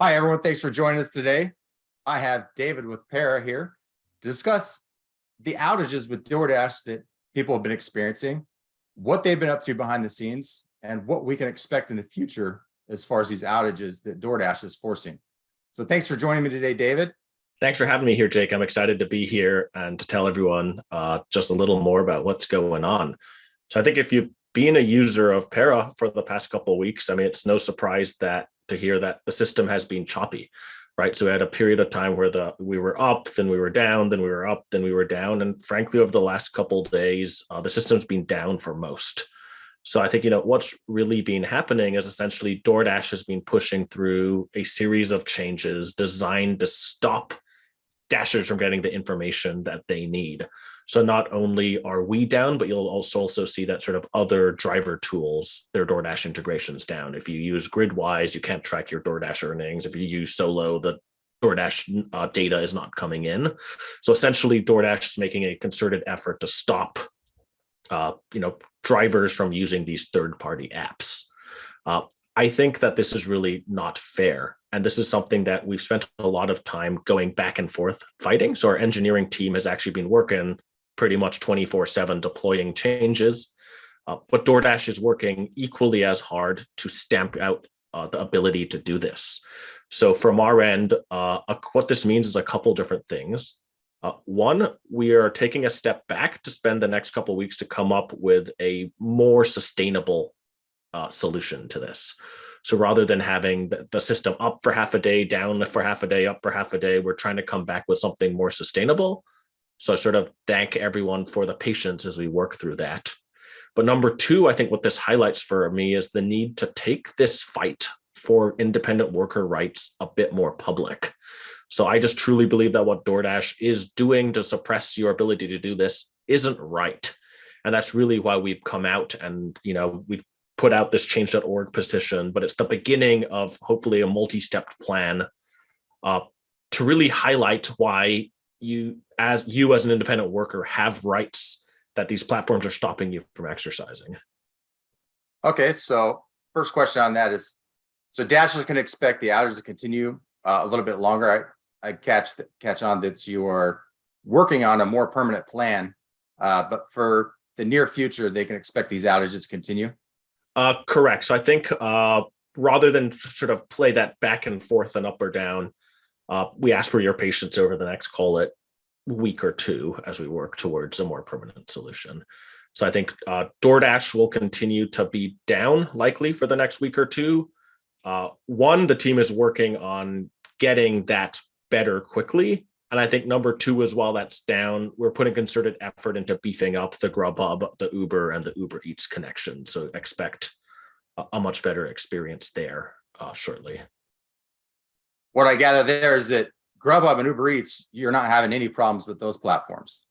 Hi, everyone. Thanks for joining us today. I have David with Para here to discuss the outages with DoorDash that people have been experiencing, what they've been up to behind the scenes, and what we can expect in the future as far as these outages that DoorDash is forcing. So thanks for joining me today, David. Thanks for having me here, Jake. I'm excited to be here and to tell everyone just a little more about what's going on. So I think if you've been a user of Para for the past couple of weeks, I mean, it's no surprise to hear that the system has been choppy, right? So we had a period of time where we were up, then we were down, then we were up, then we were down. And frankly, over the last couple of days, the system's been down for most. So I think, what's really been happening is essentially DoorDash has been pushing through a series of changes designed to stop Dashers from getting the information that they need. So not only are we down, but you'll also see that sort of other driver tools, their DoorDash integrations down. If you use Gridwise, you can't track your DoorDash earnings. If you use Solo, the DoorDash data is not coming in. So essentially, DoorDash is making a concerted effort to stop drivers from using these third-party apps. I think that this is really not fair. And this is something that we've spent a lot of time going back and forth fighting. So our engineering team has actually been working pretty much 24/7 deploying changes. But DoorDash is working equally as hard to stamp out the ability to do this. So from our end, what this means is a couple different things. One, we are taking a step back to spend the next couple of weeks to come up with a more sustainable solution to this. So rather than having the system up for half a day, down for half a day, up for half a day, we're trying to come back with something more sustainable. So I sort of thank everyone for the patience as we work through that. But number two, I think what this highlights for me is the need to take this fight for independent worker rights a bit more public. So I just truly believe that what DoorDash is doing to suppress your ability to do this isn't right. And that's really why we've come out and, we've put out this change.org petition, but it's the beginning of hopefully a multi-step plan to really highlight why you as an independent worker have rights that these platforms are stopping you from exercising. Okay, so first question on that is, so Dashers can expect the outages to continue a little bit longer. I catch on that you are working on a more permanent plan, but for the near future, they can expect these outages to continue. Correct. So I think rather than sort of play that back and forth and up or down, we ask for your patience over the next, call it, week or two as we work towards a more permanent solution. So I think DoorDash will continue to be down likely for the next week or two. One, the team is working on getting that better quickly. And I think number two, as well, that's down. We're putting concerted effort into beefing up the Grubhub, the Uber, and the Uber Eats connection. So expect a much better experience there shortly. What I gather there is that Grubhub and Uber Eats, you're not having any problems with those platforms.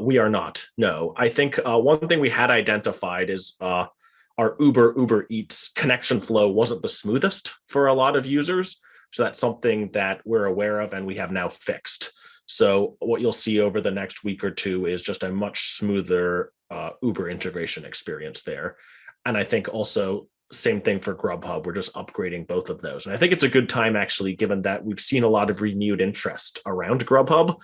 We are not. No, I think one thing we had identified is our Uber Eats connection flow wasn't the smoothest for a lot of users. So that's something that we're aware of and we have now fixed. So what you'll see over the next week or two is just a much smoother Uber integration experience there. And I think also same thing for Grubhub. We're just upgrading both of those. And I think it's a good time, actually, given that we've seen a lot of renewed interest around Grubhub,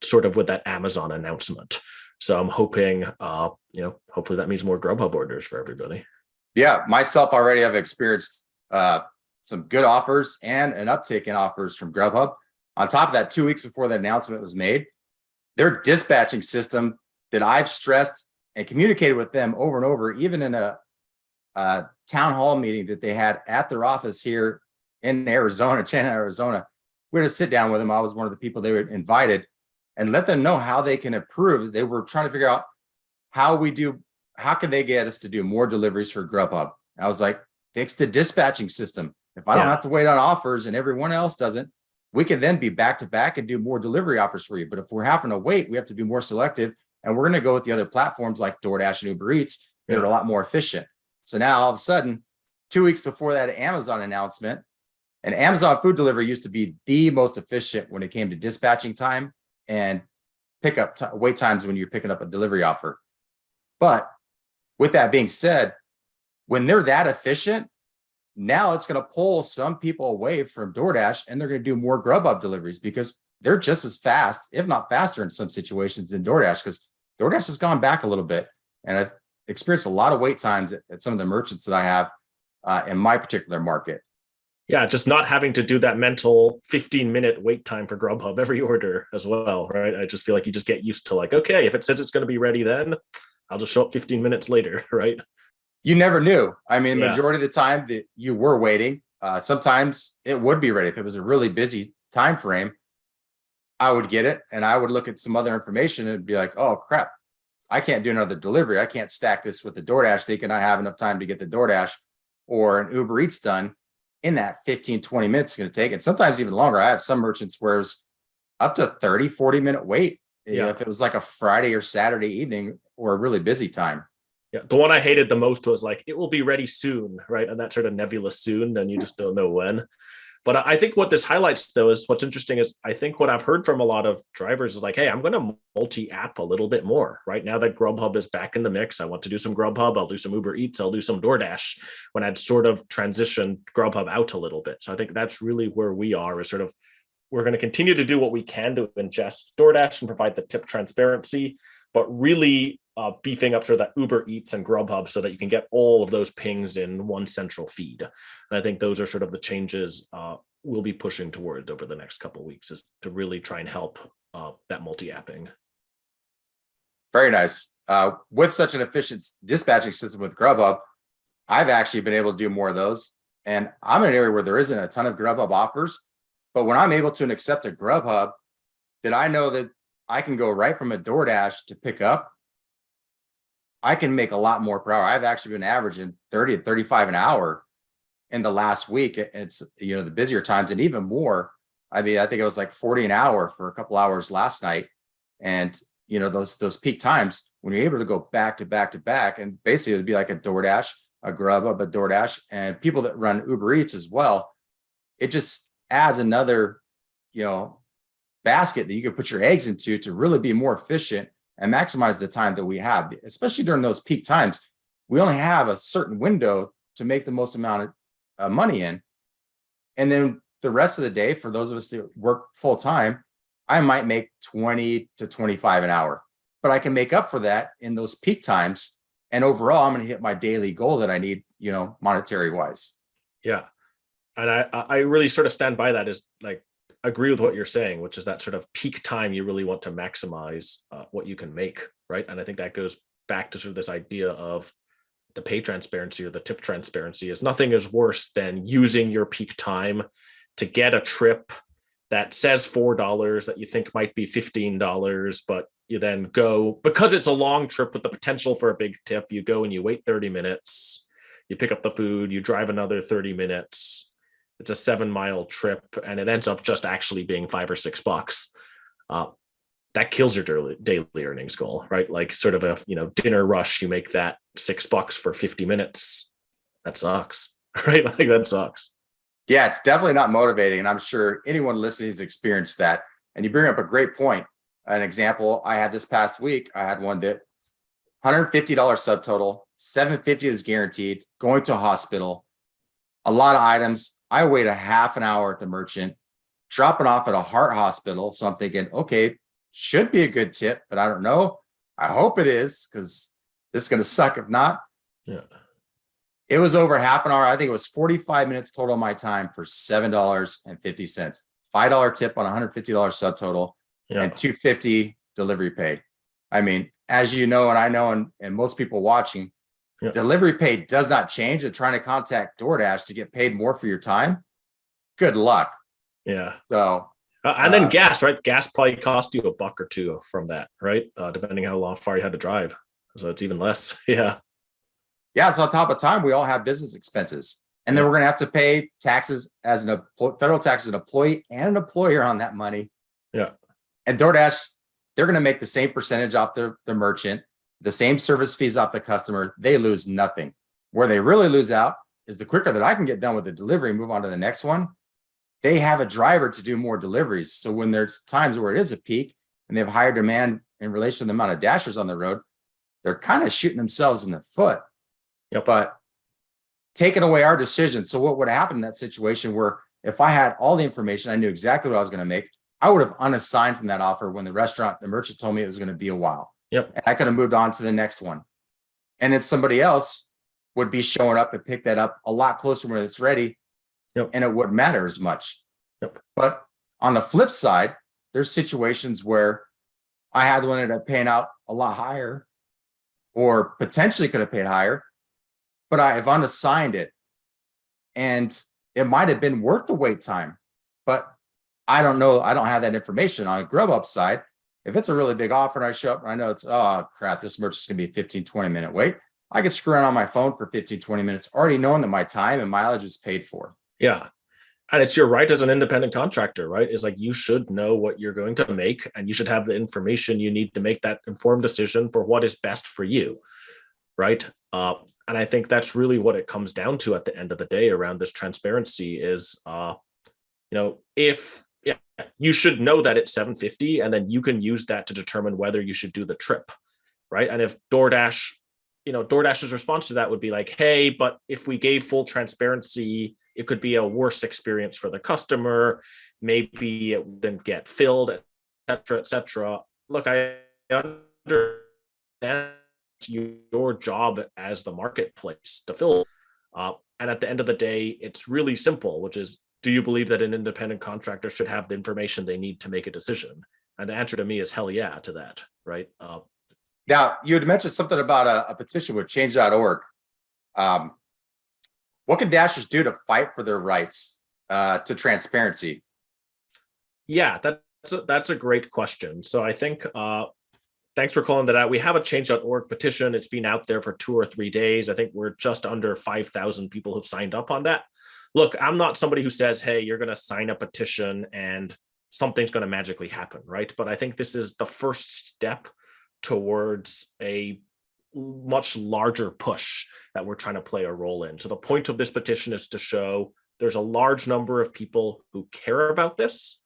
sort of with that Amazon announcement. So I'm hoping, hopefully that means more Grubhub orders for everybody. Yeah, myself already have experienced some good offers and an uptick in offers from Grubhub. On top of that, 2 weeks before the announcement was made, their dispatching system that I've stressed and communicated with them over and over, even in a town hall meeting that they had at their office here in Arizona, Chandler, Arizona. We had to sit down with them. I was one of the people they were invited and let them know how they can improve. They were trying to figure out how can they get us to do more deliveries for Grubhub? I was like, fix the dispatching system. If I don't have to wait on offers and everyone else doesn't, we can then be back to back and do more delivery offers for you. But if we're having to wait, we have to be more selective. And we're going to go with the other platforms like DoorDash and Uber Eats that are a lot more efficient. So now all of a sudden, 2 weeks before that Amazon announcement, and Amazon food delivery used to be the most efficient when it came to dispatching time and pickup wait times when you're picking up a delivery offer. But with that being said, when they're that efficient, now it's going to pull some people away from DoorDash, and they're going to do more Grubhub deliveries because they're just as fast, if not faster in some situations than DoorDash, because DoorDash has gone back a little bit. And I've experienced a lot of wait times at some of the merchants that I have in my particular market. Yeah, just not having to do that mental 15-minute wait time for Grubhub every order as well, right? I just feel like you just get used to like, okay, if it says it's going to be ready then, I'll just show up 15 minutes later, right? You never knew. I mean, Yeah. majority of the time that you were waiting, sometimes it would be ready. If it was a really busy time frame, I would get it and I would look at some other information and be like, oh crap, I can't do another delivery. I can't stack this with the DoorDash thinking I have enough time to get the DoorDash or an Uber Eats done in that 15, 20 minutes it's going to take. And sometimes even longer. I have some merchants where it's up to 30, 40-minute wait. You know, if it was like a Friday or Saturday evening or a really busy time. Yeah, the one I hated the most was like, it will be ready soon, right? And that sort of nebulous soon, and you just don't know when. But I think what this highlights, though, is what's interesting is I think what I've heard from a lot of drivers is like, hey, I'm going to multi-app a little bit more, right? Now that Grubhub is back in the mix, I want to do some Grubhub, I'll do some Uber Eats, I'll do some DoorDash, when I'd sort of transitioned Grubhub out a little bit. So I think that's really where we are, is sort of, we're going to continue to do what we can to ingest DoorDash and provide the tip transparency, but really beefing up sort of that Uber Eats and Grubhub so that you can get all of those pings in one central feed. And I think those are sort of the changes we'll be pushing towards over the next couple of weeks, is to really try and help that multi-apping. Very nice. With such an efficient dispatching system with Grubhub, I've actually been able to do more of those. And I'm in an area where there isn't a ton of Grubhub offers. But when I'm able to accept a Grubhub, that I know that I can go right from a DoorDash to pick up, I can make a lot more per hour. I've actually been averaging 30 to 35 an hour in the last week. It's, you know, the busier times and even more. I mean, I think it was like 40 an hour for a couple hours last night. And, you know, those peak times when you're able to go back to back to back, and basically it'd be like a DoorDash, a Grubhub, a DoorDash, and people that run Uber Eats as well. It just adds another, you know, basket that you can put your eggs into to really be more efficient and maximize the time that we have, especially during those peak times. We only have a certain window to make the most amount of money in. And then the rest of the day, for those of us that work full time, I might make 20 to 25 an hour, but I can make up for that in those peak times. And overall, I'm going to hit my daily goal that I need, you know, monetary wise. Yeah. And I really sort of stand by that, is like, agree with what you're saying, which is that sort of peak time you really want to maximize what you can make, right? And I think that goes back to sort of this idea of the pay transparency or the tip transparency. Is nothing is worse than using your peak time to get a trip that says $4 that you think might be $15, but you then go, because it's a long trip with the potential for a big tip, you go and you wait 30 minutes, you pick up the food, you drive another 30 minutes. It's a 7-mile trip and it ends up just actually being $5 or $6. That kills your daily earnings goal, right? Like sort of a, you know, dinner rush, you make that $6 for 50 minutes. That sucks, right? Like that sucks. Yeah, it's definitely not motivating. And I'm sure anyone listening has experienced that. And you bring up a great point. An example I had this past week, I had one that $150 subtotal, $750 is guaranteed, going to a hospital, a lot of items. I wait a half an hour at the merchant, dropping off at a heart hospital. So I'm thinking, okay, should be a good tip, but I don't know. I hope it is, because this is going to suck if not. Yeah. It was over half an hour. I think it was 45 minutes total of my time for $7.50. $5 tip on $150 subtotal, and $250 delivery pay. I mean, as you know, and I know, and most people watching, delivery pay does not change. And trying to contact DoorDash to get paid more for your time, good luck. Yeah. So, and then gas, right? Gas probably cost you $1 or $2 from that, right? Depending how far you had to drive. So it's even less. Yeah. Yeah. So on top of time, we all have business expenses. And then we're going to have to pay taxes as federal taxes, an employee and an employer on that money. Yeah. And DoorDash, they're going to make the same percentage off the merchant, the same service fees off the customer. They lose nothing. Where they really lose out is the quicker that I can get done with the delivery and move on to the next one. They have a driver to do more deliveries. So when there's times where it is a peak and they have higher demand in relation to the amount of dashers on the road, they're kind of shooting themselves in the foot. Yep. But taken away our decision. So what would happen in that situation where if I had all the information, I knew exactly what I was going to make, I would have unassigned from that offer when the merchant told me it was going to be a while. Yep. And I could have moved on to the next one. And then somebody else would be showing up and pick that up a lot closer when it's ready. Yep. And it wouldn't matter as much. Yep. But on the flip side, there's situations where I had to end up paying out a lot higher, or potentially could have paid higher, but I have unassigned it. And it might have been worth the wait time, but I don't know. I don't have that information. On a Grubhub side, if it's a really big offer and I show up and I know it's, oh crap, this merch is going to be a 15, 20-minute wait, I can screw around on my phone for 15, 20 minutes, already knowing that my time and mileage is paid for. Yeah. And it's your right as an independent contractor, right? It's like you should know what you're going to make, and you should have the information you need to make that informed decision for what is best for you, right? And I think that's really what it comes down to at the end of the day around this transparency is, if you should know that it's $750, and then you can use that to determine whether you should do the trip, right? And if DoorDash's response to that would be like, hey, but if we gave full transparency, it could be a worse experience for the customer. Maybe it wouldn't get filled, et cetera, et cetera. Look, I understand your job as the marketplace to fill. And at the end of the day, it's really simple, which is, do you believe that an independent contractor should have the information they need to make a decision? And the answer to me is hell yeah to that, right? Now, you had mentioned something about a petition with change.org. What can Dashers do to fight for their rights to transparency? Yeah, that's a great question. So I think, thanks for calling that out. We have a change.org petition. It's been out there for 2 or 3 days. I think we're just under 5,000 people who've signed up on that. Look, I'm not somebody who says, hey, you're going to sign a petition and something's going to magically happen, right? But I think this is the first step towards a much larger push that we're trying to play a role in. So the point of this petition is to show there's a large number of people who care about this.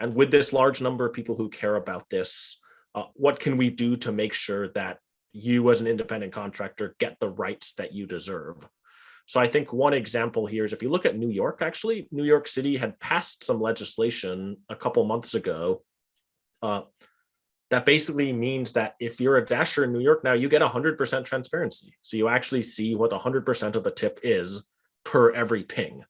And with this large number of people who care about this, what can we do to make sure that you as an independent contractor get the rights that you deserve? So I think one example here is if you look at New York, actually, New York City had passed some legislation a couple months ago that basically means that if you're a Dasher in New York now, you get 100% transparency. So you actually see what 100% of the tip is per every ping.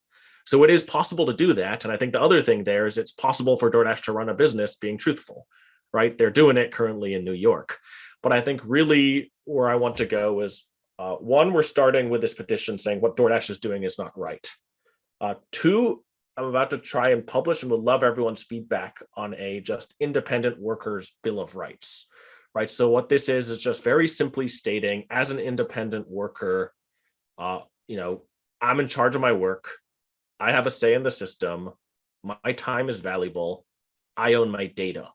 So it is possible to do that. And I think the other thing there is it's possible for DoorDash to run a business being truthful, right? They're doing it currently in New York. But I think really where I want to go is, one, we're starting with this petition saying what DoorDash is doing is not right. Two, I'm about to try and publish and would love everyone's feedback on a just independent workers bill of rights, right? So what this is just very simply stating as an independent worker, I'm in charge of my work. I have a say in the system. My time is valuable. I own my data.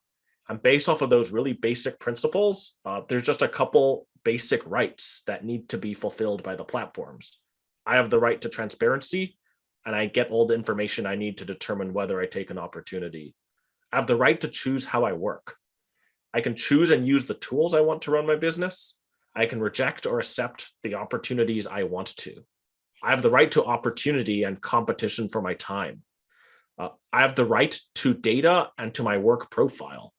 And based off of those really basic principles, there's just a couple basic rights that need to be fulfilled by the platforms. I have the right to transparency, and I get all the information I need to determine whether I take an opportunity. I have the right to choose how I work. I can choose and use the tools I want to run my business. I can reject or accept the opportunities I want to. I have the right to opportunity and competition for my time. I have the right to data and to my work profile.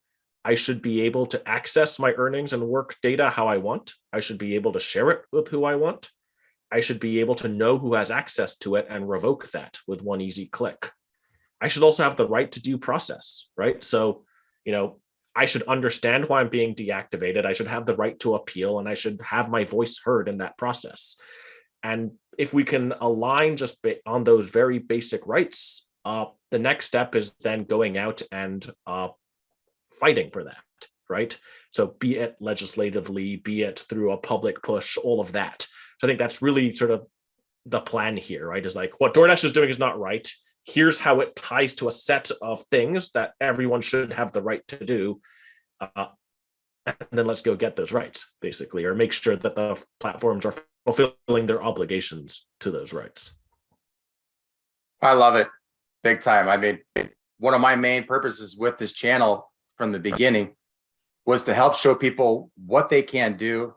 I should be able to access my earnings and work data how I want. I should be able to share it with who I want. I should be able to know who has access to it and revoke that with one easy click. I should also have the right to due process, right? So, I should understand why I'm being deactivated. I should have the right to appeal, and I should have my voice heard in that process. And if we can align just on those very basic rights, the next step is then going out and fighting for that, right? So be it legislatively, be it through a public push, all of that. So I think that's really sort of the plan here, right? Is like what DoorDash is doing is not right. Here's how it ties to a set of things that everyone should have the right to do. And then let's go get those rights, basically, or make sure that the platforms are fulfilling their obligations to those rights. I love it. Big time. I mean, one of my main purposes with this channel from the beginning was to help show people what they can do,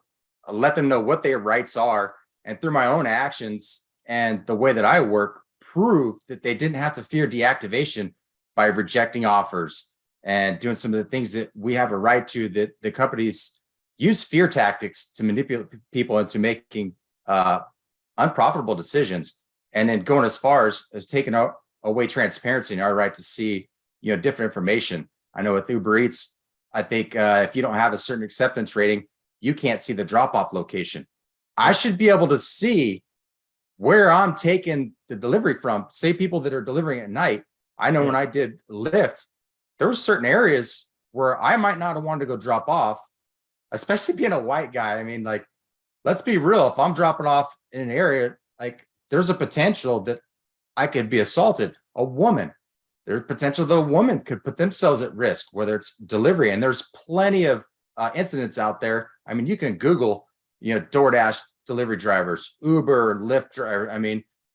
let them know what their rights are, and through my own actions and the way that I work prove that they didn't have to fear deactivation by rejecting offers and doing some of the things that we have a right to, that the companies use fear tactics to manipulate people into making unprofitable decisions, and then going as far as taking away transparency and our right to see, different information. I know with Uber Eats, I think if you don't have a certain acceptance rating, you can't see the drop-off location. I should be able to see where I'm taking the delivery from. Say people that are delivering at night. I know when I did Lyft, there were certain areas where I might not have wanted to go drop off, especially being a white guy. I mean, like, let's be real. If I'm dropping off in an area, like, there's a potential that I could be assaulted. A woman, there's potential that a woman could put themselves at risk, whether it's delivery. And there's plenty of incidents out there. I mean, you can Google, DoorDash delivery drivers, Uber, Lyft driver,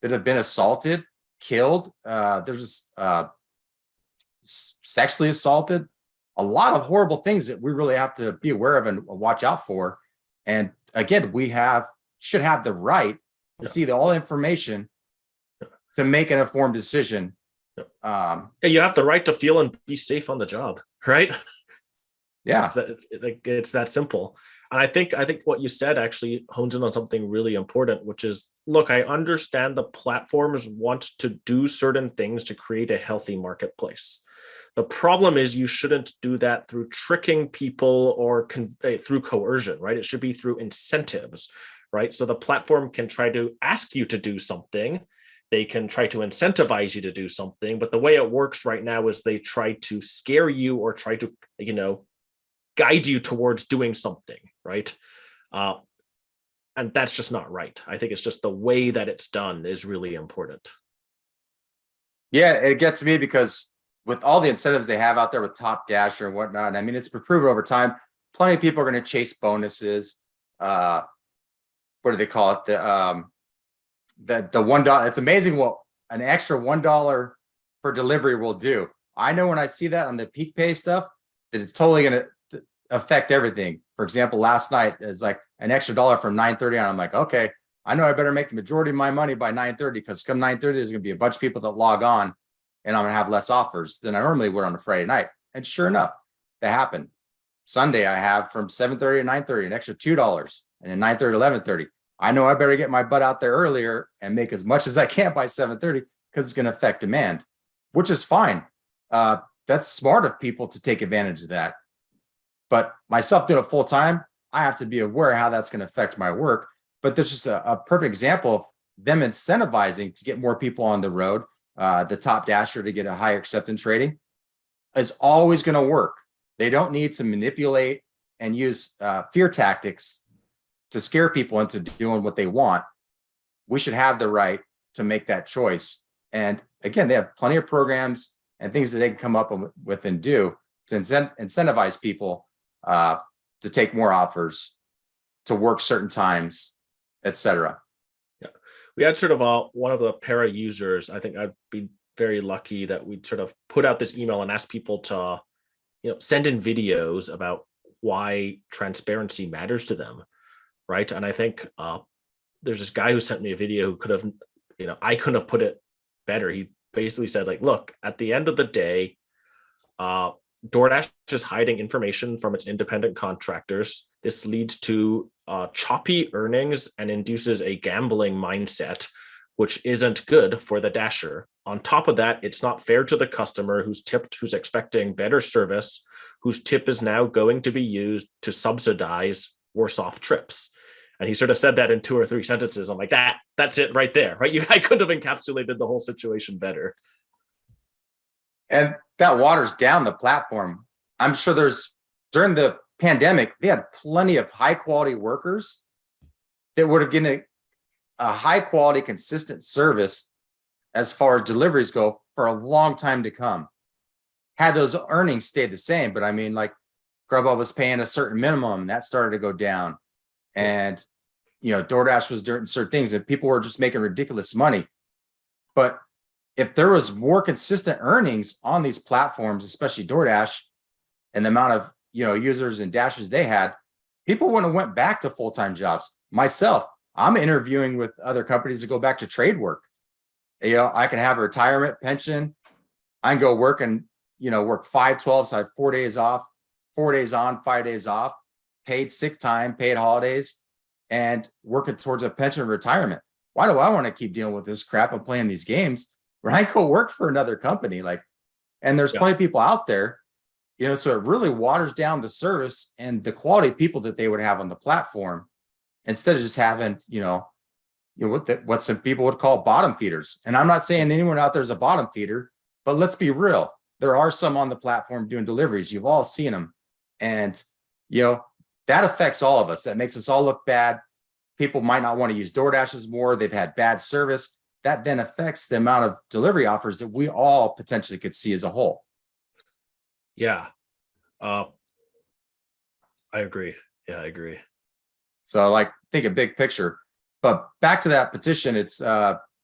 that have been assaulted, killed. There's sexually assaulted, a lot of horrible things that we really have to be aware of and watch out for. And again, we should have the right to see all information to make an informed decision. You have the right to feel and be safe on the job, right? Yeah, it's that simple. And I think what you said actually hones in on something really important, which is, look, I understand the platforms want to do certain things to create a healthy marketplace. The problem is you shouldn't do that through tricking people or through coercion, right? It should be through incentives, right? So the platform can try to ask you to do something. They can try to incentivize you to do something. But the way it works right now is they try to scare you or try to, guide you towards doing something, right? And that's just not right. I think it's just the way that it's done is really important. Yeah, it gets me because with all the incentives they have out there with Top Dasher and whatnot, it's been proven over time. Plenty of people are going to chase bonuses. What do they call it? The $1. It's amazing what an extra $1 per delivery will do. I know when I see that on the peak pay stuff, that it's totally going to affect everything. For example, last night is like an extra $1 from 9:30 on. I'm like, okay, I know I better make the majority of my money by 9:30, because come 9:30, there's going to be a bunch of people that log on, and I'm going to have less offers than I normally would on a Friday night. And sure enough, that happened. Sunday, I have from 7:30 to 9:30 an extra $2, and then 9:30 to 11:30. I know I better get my butt out there earlier and make as much as I can by 7:30, because it's going to affect demand, which is fine. That's smart of people to take advantage of that. But myself doing it full time, I have to be aware how that's going to affect my work. But there's just a perfect example of them incentivizing to get more people on the road. The Top Dasher to get a higher acceptance rating is always going to work. They don't need to manipulate and use fear tactics to scare people into doing what they want. We should have the right to make that choice. And again, they have plenty of programs and things that they can come up with and do to incentivize people to take more offers, to work certain times, etc. Yeah, we had sort of one of the para users. I think I'd be very lucky that we'd sort of put out this email and ask people to, send in videos about why transparency matters to them, right? And I think there's this guy who sent me a video who could have, I couldn't have put it better. He basically said, like, look, at the end of the day, DoorDash is hiding information from its independent contractors. This leads to choppy earnings and induces a gambling mindset, which isn't good for the Dasher. On top of that, it's not fair to the customer who's tipped, who's expecting better service, whose tip is now going to be used to subsidize worse off trips. And he sort of said that in 2 or 3 sentences. I'm like, that's it right there, right? I couldn't have encapsulated the whole situation better. And that waters down the platform. I'm sure during the pandemic, they had plenty of high quality workers that would have given a high quality, consistent service as far as deliveries go for a long time to come. Had those earnings stayed the same, but like Grubhub was paying a certain minimum, that started to go down. And, DoorDash was doing certain things and people were just making ridiculous money. But if there was more consistent earnings on these platforms, especially DoorDash, and the amount of, users and dashes they had, people wouldn't have went back to full-time jobs. Myself, I'm interviewing with other companies to go back to trade work. I can have a retirement pension. I can go work and, work 5/12. So I have 4 days off, 4 days on, 5 days off, paid sick time, paid holidays, and working towards a pension retirement. Why do I want to keep dealing with this crap and playing these games where I go work for another company? And there's plenty of people out there, so it really waters down the service and the quality of people that they would have on the platform instead of just having, what some people would call bottom feeders. And I'm not saying anyone out there is a bottom feeder, but let's be real. There are some on the platform doing deliveries. You've all seen them. And, that affects all of us. That makes us all look bad. People might not want to use DoorDashes more. They've had bad service. That then affects the amount of delivery offers that we all potentially could see as a whole. Yeah. I agree. Yeah, I agree. So think a big picture, but back to that petition, it's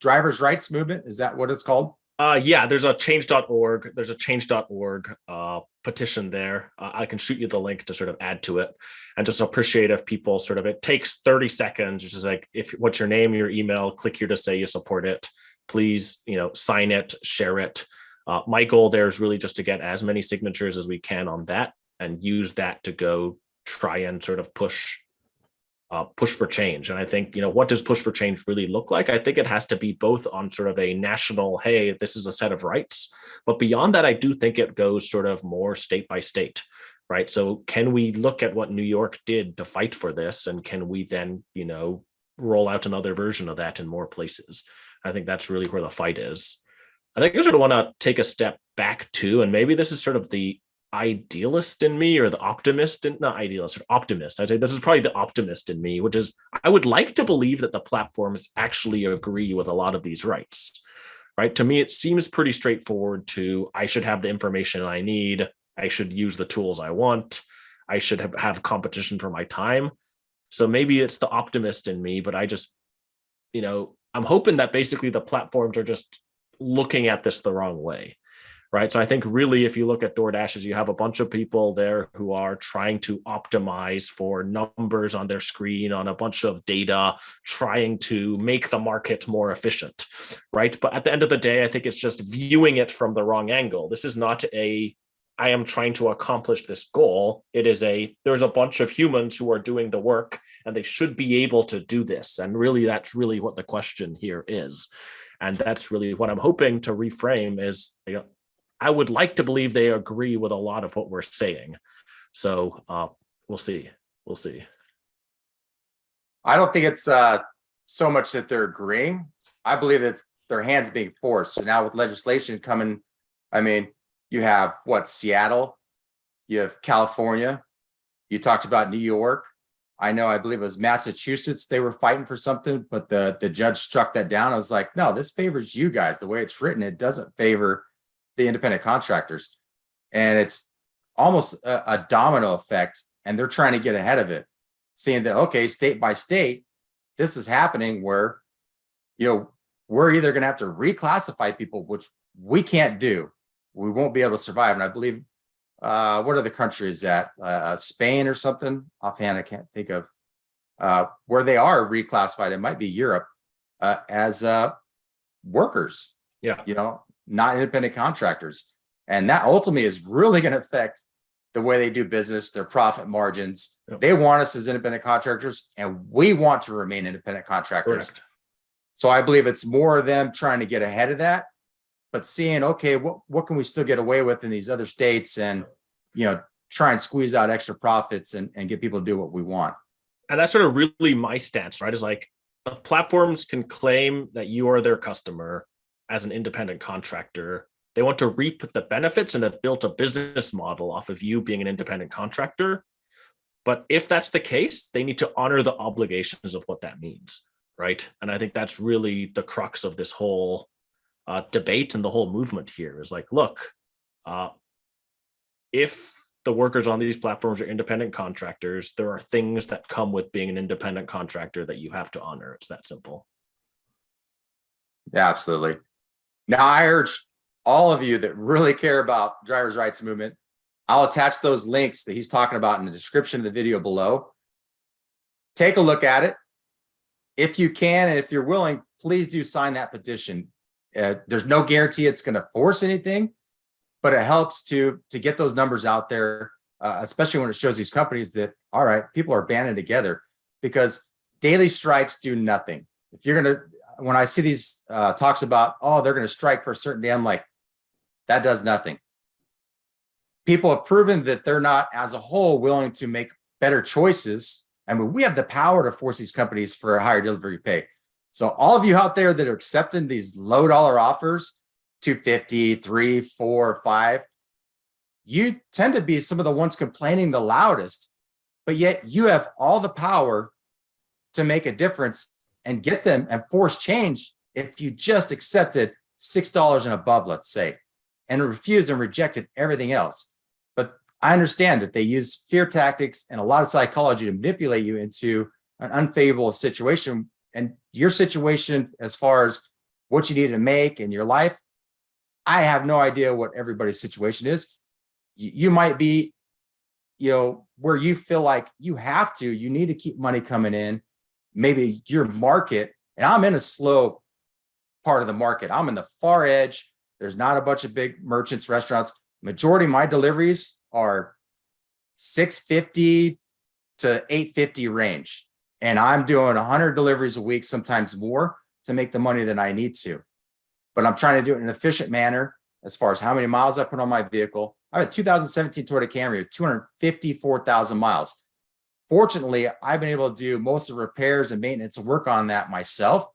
drivers' rights movement. Is that what it's called? Yeah, there's a change.org. There's a change.org petition there. I can shoot you the link to sort of add to it, and just appreciate if people it takes 30 seconds. It's just what's your name, your email, click here to say you support it. Please, sign it, share it. My goal there is really just to get as many signatures as we can on that and use that to go try and sort of push for change. And I think, what does push for change really look like? I think it has to be both on sort of a national, hey, this is a set of rights. But beyond that, I do think it goes sort of more state by state, right? So can we look at what New York did to fight for this? And can we then, roll out another version of that in more places? I think that's really where the fight is. I think I sort of want to take a step back too, and maybe this is sort of the idealist in me, or the optimist, and not idealist, or optimist. I'd say this is probably the optimist in me, which is I would like to believe that the platforms actually agree with a lot of these rights, right? To me, it seems pretty straightforward I should have the information I need. I should use the tools I want. I should have competition for my time. So maybe it's the optimist in me, but I just, I'm hoping that basically the platforms are just looking at this the wrong way. Right. So I think really, if you look at DoorDash, you have a bunch of people there who are trying to optimize for numbers on their screen, on a bunch of data, trying to make the market more efficient. Right. But at the end of the day, I think it's just viewing it from the wrong angle. This is not I am trying to accomplish this goal. It is there's a bunch of humans who are doing the work and they should be able to do this. And really, that's really what the question here is. And that's really what I'm hoping to reframe is, I would like to believe they agree with a lot of what we're saying. So we'll see. We'll see. I don't think it's so much that they're agreeing. I believe it's their hands being forced. So now with legislation coming, you have Seattle, you have California, you talked about New York. I believe it was Massachusetts. They were fighting for something, but the judge struck that down. I was like, no, this favors you guys. The way it's written, it doesn't favor the independent contractors. And it's almost a domino effect. And they're trying to get ahead of it, seeing that, okay, state by state, this is happening where, we're either going to have to reclassify people, which we can't do. We won't be able to survive. And I believe, what are the countries that Spain or something offhand, I can't think of where they are reclassified. It might be Europe as workers. Yeah. Not independent contractors. And that ultimately is really going to affect the way they do business, their profit margins. Yep. They want us as independent contractors, and we want to remain independent contractors. Correct. So I believe it's more of them trying to get ahead of that, but seeing, okay, what can we still get away with in these other states, and, try and squeeze out extra profits and get people to do what we want. And that's sort of really my stance, right? Is the platforms can claim that you are their customer as an independent contractor. They want to reap the benefits and have built a business model off of you being an independent contractor. But if that's the case, they need to honor the obligations of what that means, right? And I think that's really the crux of this whole debate and the whole movement here is look, if the workers on these platforms are independent contractors, there are things that come with being an independent contractor that you have to honor. It's that simple. Yeah, absolutely. Now, I urge all of you that really care about drivers' rights movement, I'll attach those links that he's talking about in the description of the video below. Take a look at it. if you can, and if you're willing, please do sign that petition. There's no guarantee it's going to force anything, but it helps to get those numbers out there, especially when it shows these companies that, all right, people are banding together, because daily strikes do nothing. If you're going to, when I see these talks about, oh, they're going to strike for a certain day, I'm like, that does nothing. People have proven that they're not, as a whole, willing to make better choices. I mean, we have the power to force these companies for a higher delivery pay. So all of you out there that are accepting these low dollar offers, 250, 3, 4, 5, you tend to be some of the ones complaining the loudest, but yet you have all the power to make a difference and get them and force change if you just accepted $6 and above, let's say, and refused and rejected everything else. But I understand that they use fear tactics and a lot of psychology to manipulate you into an unfavorable situation. And your situation, as far as what you need to make in your life, I have no idea what everybody's situation is. You might be, where you feel like you need to keep money coming in. Maybe your market, and I'm in a slow part of the market. I'm in the far edge. There's not a bunch of big merchants, restaurants. Majority of my deliveries are 650 to 850 range. And I'm doing 100 deliveries a week, sometimes more, to make the money that I need to. But I'm trying to do it in an efficient manner as far as how many miles I put on my vehicle. I have a 2017 Toyota Camry with 254,000 miles. Fortunately, I've been able to do most of the repairs and maintenance and work on that myself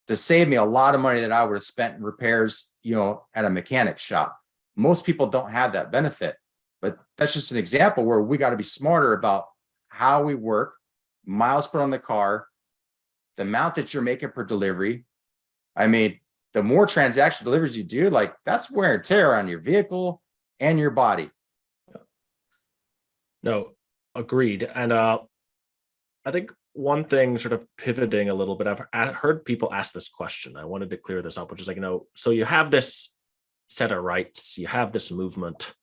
to save me a lot of money that I would have spent in repairs, at a mechanic shop. Most people don't have that benefit, but that's just an example where we got to be smarter about how we work, miles put on the car, the amount that you're making per delivery. I mean, the more transaction deliveries you do, like, that's wear and tear on your vehicle and your body. No, agreed. And I think one thing, sort of pivoting a little bit, I've heard people ask this question. I wanted to clear this up, which is like, so you have this set of rights, you have this movement.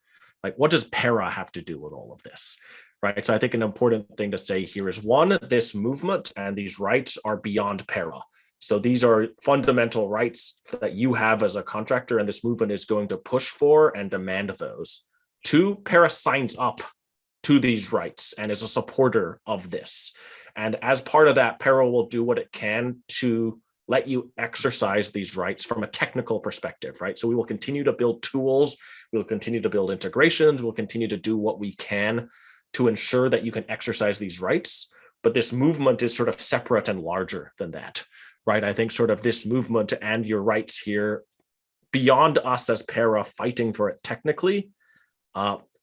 Like, what does para have to do with all of this? Right. So I think an important thing to say here is, one, this movement and these rights are beyond para. So these are fundamental rights that you have as a contractor, and this movement is going to push for and demand those. Two, para signs up to these rights and is a supporter of this. And as part of that, para will do what it can to let you exercise these rights from a technical perspective, right? So we will continue to build tools, we'll continue to build integrations, we'll continue to do what we can to ensure that you can exercise these rights. But this movement is sort of separate and larger than that, right? I think sort of this movement and your rights here, beyond us as para fighting for it technically,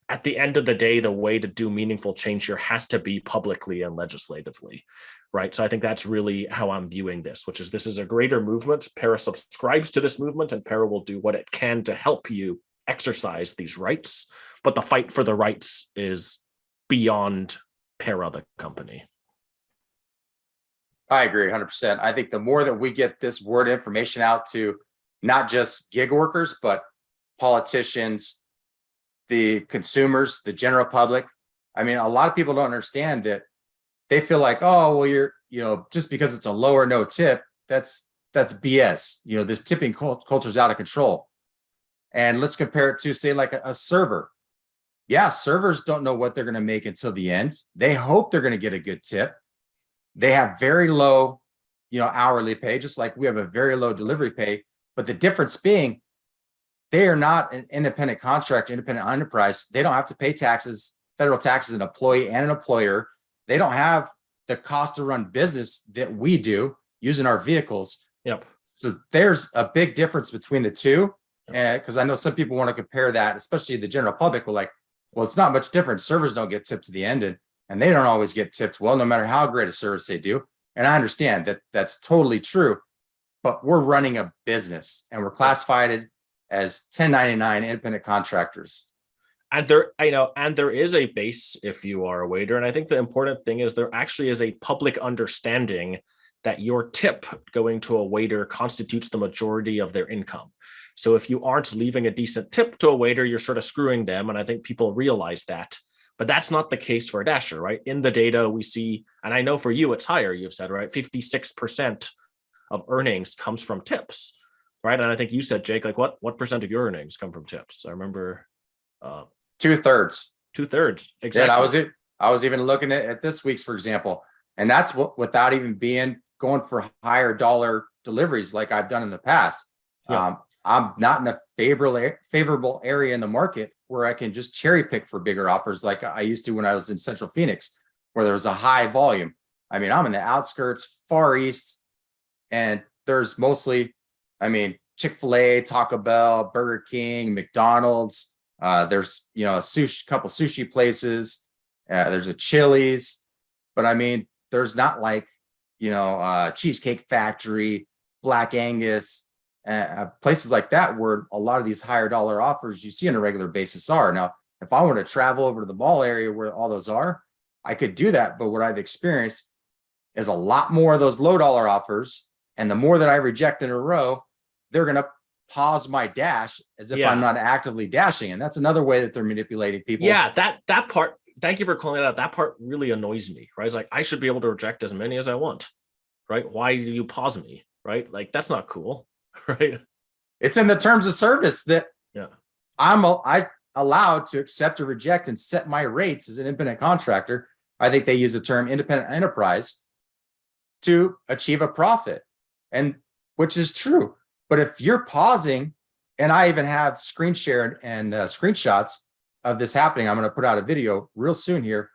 at the end of the day, the way to do meaningful change here has to be publicly and legislatively, right? So I think that's really how I'm viewing this, which is, this is a greater movement. Para subscribes to this movement, and para will do what it can to help you exercise these rights. But the fight for the rights is beyond para, the company. I agree 100%. I think the more that we get this word information out to not just gig workers, but politicians, the consumers, the general public. I mean, a lot of people don't understand that. They feel like, oh, well, just because it's a low or no tip, that's BS. This tipping culture is out of control. And let's compare it to, say, like a server. Yeah, servers don't know what they're going to make until the end. They hope they're going to get a good tip. They have very low, hourly pay, just like we have a very low delivery pay. But the difference being, they are not an independent contractor, independent enterprise. They don't have to pay taxes, federal taxes, an employee and an employer. They don't have the cost to run business that we do using our vehicles. Yep. So there's a big difference between the two. And because I know some people want to compare that, especially the general public, were like, well, it's not much different. Servers don't get tipped to the end, and they don't always get tipped well, no matter how great a service they do. And I understand that that's totally true, but we're running a business and we're classified as 1099 independent contractors. And there is a base if you are a waiter. And I think the important thing is, there actually is a public understanding that your tip going to a waiter constitutes the majority of their income. So if you aren't leaving a decent tip to a waiter, you're sort of screwing them. And I think people realize that But that's not the case for Dasher, right? In the data we see, and I know for you it's higher, you've said, right? 56% of earnings comes from tips, right? And I think you said, Jake, like what percent of your earnings come from tips? I remember 2/3. 2/3. Yeah, Exactly. I was even looking at this week's, for example, and that's what without even being going for higher dollar deliveries like I've done in the past. Yeah. I'm not in a favorable area in the market where I can just cherry pick for bigger offers like I used to when I was in Central Phoenix, where there was a high volume. I mean, I'm in the outskirts, far east, and there's mostly, I mean, Chick-fil-A, Taco Bell, Burger King, McDonald's. There's a couple sushi places. There's a Chili's, but I mean, there's not like Cheesecake Factory, Black Angus, places like that where a lot of these higher dollar offers you see on a regular basis are. Now, if I want to travel over to the mall area where all those are, I could do that. But what I've experienced is a lot more of those low dollar offers. And the more that I reject in a row, they're going to pause my dash as if I'm not actively dashing. And that's another way that they're manipulating people. Yeah, that part, thank you for calling it out. That part really annoys me, right? It's like, I should be able to reject as many as I want, right? Why do you pause me, right? Like, that's not cool, right? It's in the terms of service that I allowed to accept or reject and set my rates as an independent contractor. I think they use the term independent enterprise to achieve a profit, and which is true. But if you're pausing, and I even have screen share and screenshots of this happening, I'm going to put out a video real soon here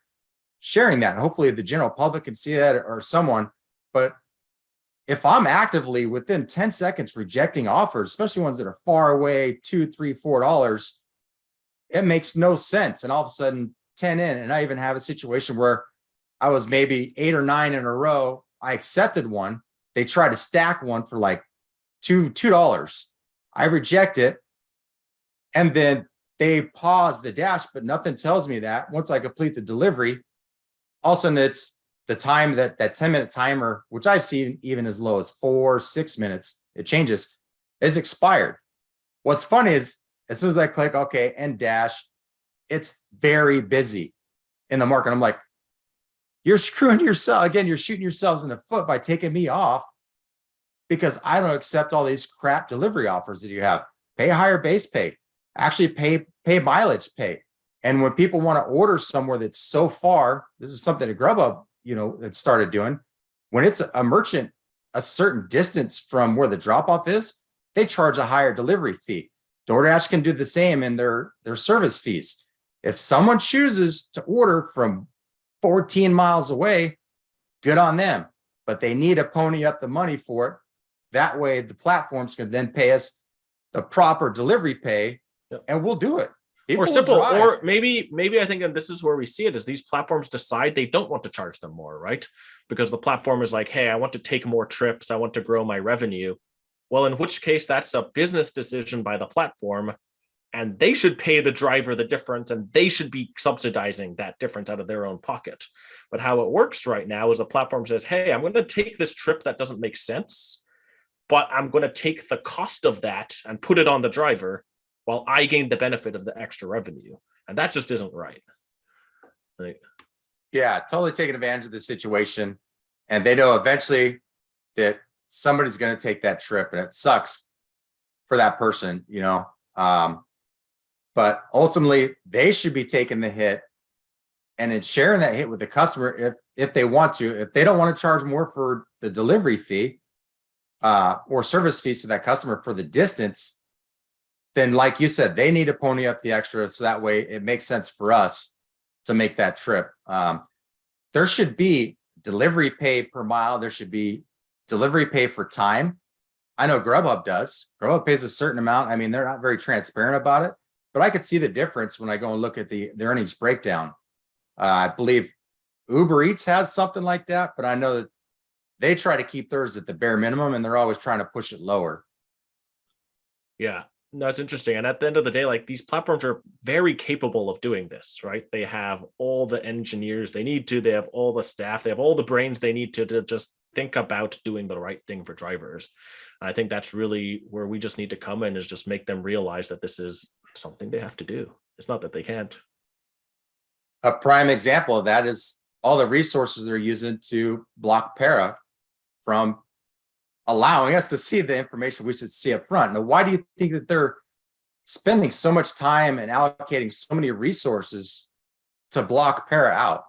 sharing that. Hopefully the general public can see that, or someone. But if I'm actively within 10 seconds rejecting offers, especially ones that are far away, $2, $3, $4, it makes no sense. And all of a sudden 10 in, and I even have a situation where I was maybe 8 or 9 in a row. I accepted one. They tried to stack one for like $2. I reject it. And then they pause the dash, but nothing tells me that once I complete the delivery, all of a sudden it's the time that 10-minute timer, which I've seen even as low as 4-6 minutes, it changes, is expired. What's funny is as soon as I click OK and dash, it's very busy in the market. I'm like, you're screwing yourself. Again, you're shooting yourselves in the foot by taking me off because I don't accept all these crap delivery offers that you have. Pay a higher base pay, actually pay mileage pay. And when people want to order somewhere that's so far, this is something that Grubhub, that started doing. When it's a merchant a certain distance from where the drop off is, they charge a higher delivery fee. DoorDash can do the same in their service fees. If someone chooses to order from 14 miles away, good on them, but they need to pony up the money for it. That way the platforms can then pay us the proper delivery pay, and we'll do it. Or simple, or maybe I think, and this is where we see it, is these platforms decide they don't want to charge them more, right? Because the platform is like, hey, I want to take more trips, I want to grow my revenue. Well, in which case that's a business decision by the platform, and they should pay the driver the difference, and they should be subsidizing that difference out of their own pocket. But how it works right now is the platform says, hey, I'm going to take this trip that doesn't make sense, but I'm going to take the cost of that and put it on the driver while I gain the benefit of the extra revenue. And that just isn't right. Yeah, totally taking advantage of the situation. And they know eventually that somebody's going to take that trip, and it sucks for that person, but ultimately they should be taking the hit and then sharing that hit with the customer if they want to. If they don't want to charge more for the delivery fee or service fees to that customer for the distance, then like you said, they need to pony up the extra. So that way it makes sense for us to make that trip. There should be delivery pay per mile. There should be delivery pay for time. I know Grubhub does. Grubhub pays a certain amount. I mean, they're not very transparent about it, but I could see the difference when I go and look at the earnings breakdown. I believe Uber Eats has something like that, but I know that they try to keep theirs at the bare minimum, and they're always trying to push it lower. Yeah. No, it's interesting. And at the end of the day, like, these platforms are very capable of doing this, right? They have all the engineers they need to, they have all the staff, they have all the brains they need to just think about doing the right thing for drivers. And I think that's really where we just need to come in, is just make them realize that this is something they have to do. It's not that they can't. A prime example of that is all the resources they're using to block para from allowing us to see the information we should see up front. Now, why do you think that they're spending so much time and allocating so many resources to block para out?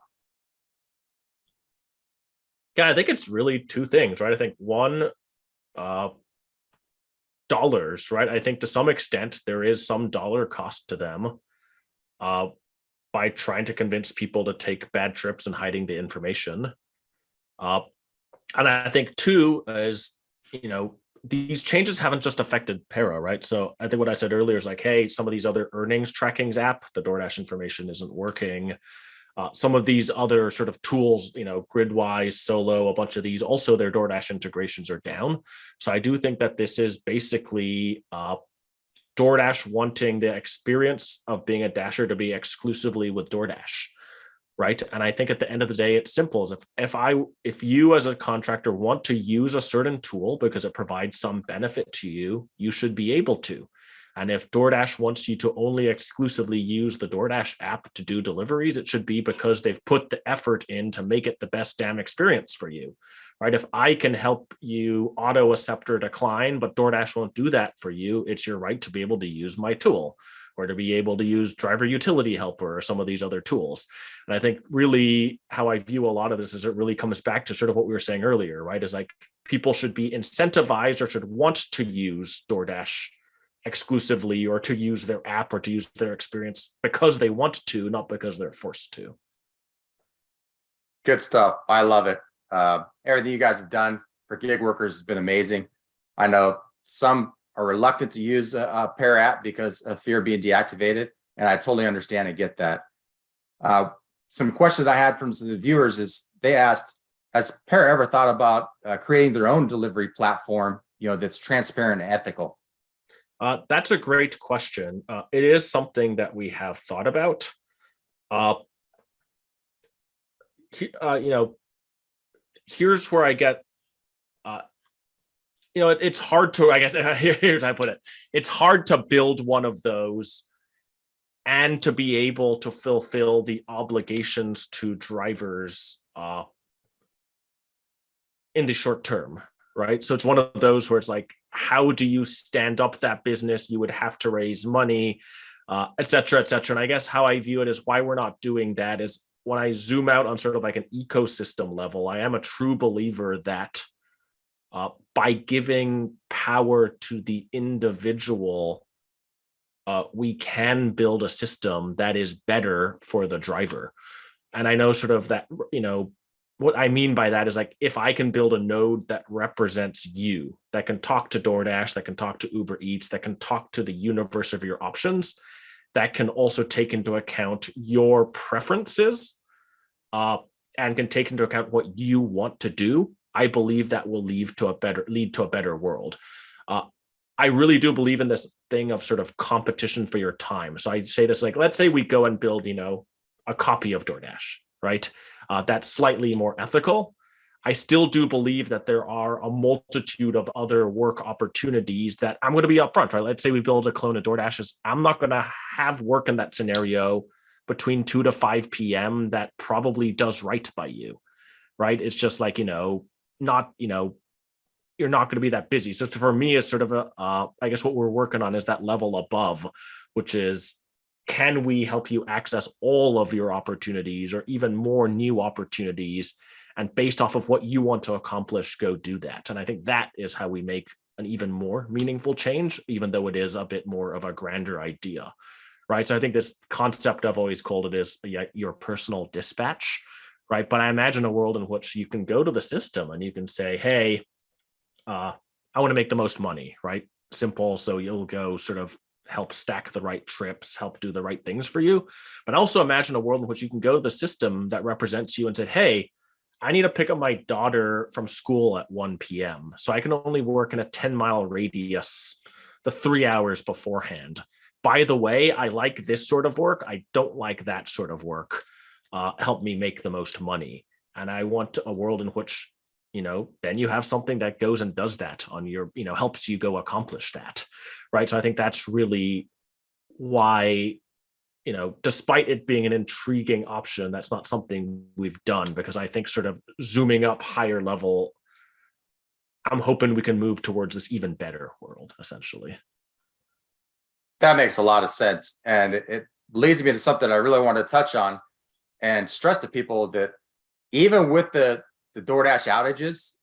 Yeah, I think it's really two things, right? I think one, dollars, right? I think to some extent there is some dollar cost to them by trying to convince people to take bad trips and hiding the information. And I think two is, these changes haven't just affected para, right? So I think what I said earlier is like, hey, some of these other earnings trackings app, the DoorDash information isn't working. Some of these other sort of tools, Gridwise, Solo, a bunch of these, also their DoorDash integrations are down. So I do think that this is basically DoorDash wanting the experience of being a Dasher to be exclusively with DoorDash, right? And I think at the end of the day, it's simple. As if you as a contractor want to use a certain tool because it provides some benefit to you, you should be able to. And if DoorDash wants you to only exclusively use the DoorDash app to do deliveries, it should be because they've put the effort in to make it the best damn experience for you, right? If I can help you auto accept or decline, but DoorDash won't do that for you, it's your right to be able to use my tool or to be able to use driver utility helper or some of these other tools. And I think really how I view a lot of this is it really comes back to sort of what we were saying earlier, right? Is like people should be incentivized or should want to use DoorDash exclusively or to use their app or to use their experience because they want to, not because they're forced to. Good stuff. I love it. Everything you guys have done for gig workers has been amazing. I know some are reluctant to use a para app because of fear of being deactivated, and I totally understand and get that. Some questions I had from some of the viewers is they asked, has para ever thought about creating their own delivery platform, that's transparent and ethical? That's a great question. It is something that we have thought about. Here's where I get, it's hard to, I guess, here's how I put it. It's hard to build one of those and to be able to fulfill the obligations to drivers in the short term, right? So it's one of those where it's like, how do you stand up that business? You would have to raise money, et cetera, et cetera. And I guess how I view it is why we're not doing that is when I zoom out on sort of like an ecosystem level, I am a true believer that by giving power to the individual, we can build a system that is better for the driver. And I know sort of that, what I mean by that is like, if I can build a node that represents you, that can talk to DoorDash, that can talk to Uber Eats, that can talk to the universe of your options, that can also take into account your preferences and can take into account what you want to do, I believe that will lead to a better world. I really do believe in this thing of sort of competition for your time. So I say this, like, let's say we go and build, a copy of DoorDash, right? That's slightly more ethical. I still do believe that there are a multitude of other work opportunities that I'm going to be upfront, right? Let's say we build a clone of DoorDash's. I'm not going to have work in that scenario between 2 to 5 p.m. that probably does right by you, right? It's just like, you're not going to be that busy. So for me, it's sort of I guess what we're working on is that level above, which is, can we help you access all of your opportunities or even more new opportunities? And based off of what you want to accomplish, go do that. And I think that is how we make an even more meaningful change, even though it is a bit more of a grander idea, right? So I think this concept I've always called it is your personal dispatch, right? But I imagine a world in which you can go to the system and you can say, hey, I want to make the most money, right? Simple. So you'll go sort of help stack the right trips, help do the right things for you. But also imagine a world in which you can go to the system that represents you and say, hey, I need to pick up my daughter from school at 1 p.m. So I can only work in a 10-mile radius the 3 hours beforehand. By the way, I like this sort of work. I don't like that sort of work. Help me make the most money. And I want a world in which, then you have something that goes and does that on your, helps you go accomplish that. Right. So I think that's really why despite it being an intriguing option, that's not something we've done, because I think sort of zooming up higher level, I'm hoping we can move towards this even better world, essentially. That makes a lot of sense. And it leads me to something I really want to touch on and stress to people that even with the DoorDash outages,